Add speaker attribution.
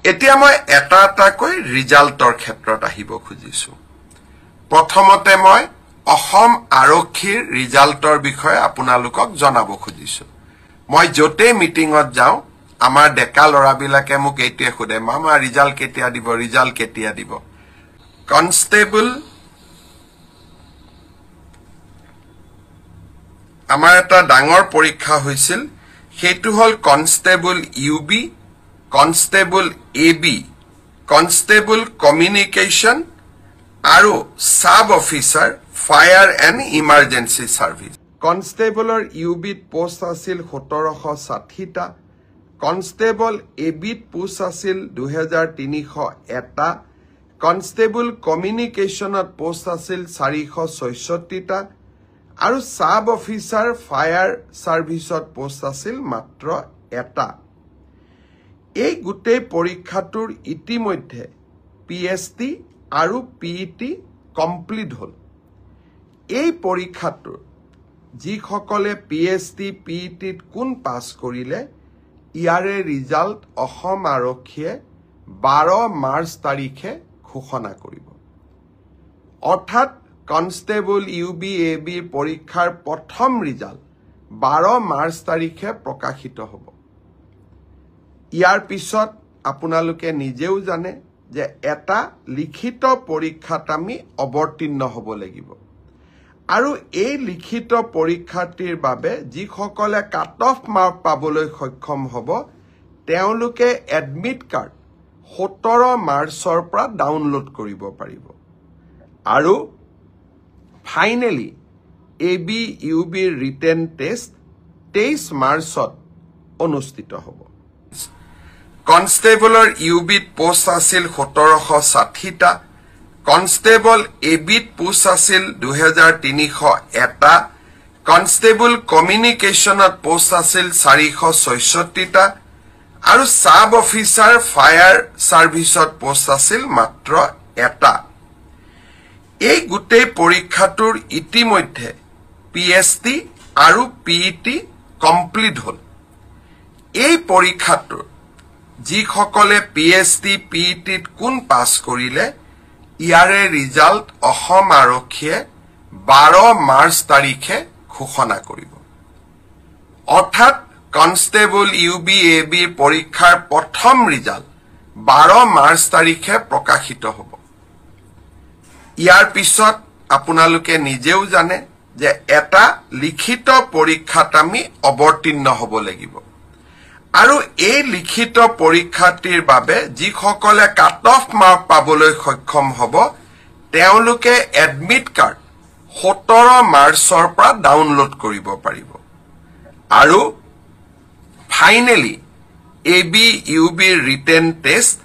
Speaker 1: এতিয়া মই এটা কৈ ৰিজাল্টৰ ক্ষেত্ৰত আহিব খুজিছো প্ৰথমতে মই অসম আৰক্ষীৰ ৰিজাল্টৰ বিষয়ে আপোনালোকক জনাব খুজিছো মই জতে মিটিংত যাও আমাৰ ডেকা লৰাবিলাকে মোক এইটোৱে খুদে মামা ৰিজাল্ট কেতিয়া দিব কনষ্টেবল আমাৰ এটা ডাঙৰ পৰীক্ষা হৈছিল হেতু হল constable UB constable AB constable communication আৰু sub officer fire and emergency service কনষ্টেবলৰ ইউবিত পোষ্ট আছিল 1760টা কনষ্টেবল এবিত পোষ্ট আছিল 2301টা কনষ্টেবল কমিউনিকেশনত পোষ্ট আছিল 466টা আৰু সাব অফিসাৰ ফায়াৰ সাৰ্ভিসত পোষ্ট আছিল মাত্ৰ এটা এই গুটেই পৰীক্ষাটোৰ ইতিমধ্যে পিএসটি আৰু পিইটি কমপ্লিট হল এই পৰীক্ষাটোৰ যিসকলে পিএসটি পিইটিত কোন পাস কৰিলে ইয়াৰে ৰিজাল্ট অসম আৰক্ষীয়ে 12 মাৰ্চ তাৰিখে ঘোষণা কৰিব অৰ্থাৎ কনষ্টেবল ইউবি এবি পৰীক্ষাৰ প্ৰথম ৰিজাল্ট 12 মাৰ্চ তাৰিখে প্ৰকাশিত হ'ব ইয়াৰ পিছত আপোনালোকে নিজেও জানে যে এটা লিখিত পৰীক্ষাত আমি অৱতীৰ্ণ হ'ব লাগিব আৰু এই লিখিত পৰীক্ষাটিৰ বাবে যিসকলে কাট অফ মাৰ্ক পাবলৈ সক্ষম হ'ব তেওঁলোকে এডমিট কাৰ্ড 17 মাৰ্চৰ পৰা ডাউনলোড কৰিব পাৰিব আৰু finally AB UB written test 23 মাৰ্চত অনুষ্ঠিত হ'ব কনষ্টেবলৰ ইউবিত পোষ্ট আছিল 1760টা কনষ্টেবল এবিত পোষ্ট আছিল 2301টা কনষ্টেবল কমিউনিকেশনত পোষ্ট আছিল 466টা আৰু সাব অফিসাৰ ফায়াৰ সাৰ্ভিসত পোষ্ট আছিল মাত্ৰ এটা এই গুটেই পৰীক্ষাটোৰ ইতিমধ্যে পিএসটি আৰু পিইটি কমপ্লিট হল এই পৰীক্ষাটোৰ যিসকলে পিএসটি পিইটিত কোন পাস কৰিলে ইয়াৰে ৰিজাল্ট অসম আৰক্ষীয়ে 12 মাৰ্চ তাৰিখে ঘোষণা কৰিব অৰ্থাৎ কনষ্টেবল ইউবি এবি পৰীক্ষাৰ প্ৰথম ৰিজাল্ট 12 মাৰ্চ তাৰিখে প্ৰকাশিত হ'ব ইয়াৰ পিছত আপোনালোকে নিজেও জানে যে এটা লিখিত পৰীক্ষাত আমি অৱতীৰ্ণ হ'ব লাগিব আৰু এই লিখিত পৰীক্ষাটিৰ বাবে যিসকলে কাট অফ মাৰ্ক পাবলৈ সক্ষম হ'ব তেওঁলোকে এডমিট কাৰ্ড 17 মাৰ্চৰ পৰা ডাউনলোড কৰিব পাৰিব আৰু finally AB UB written test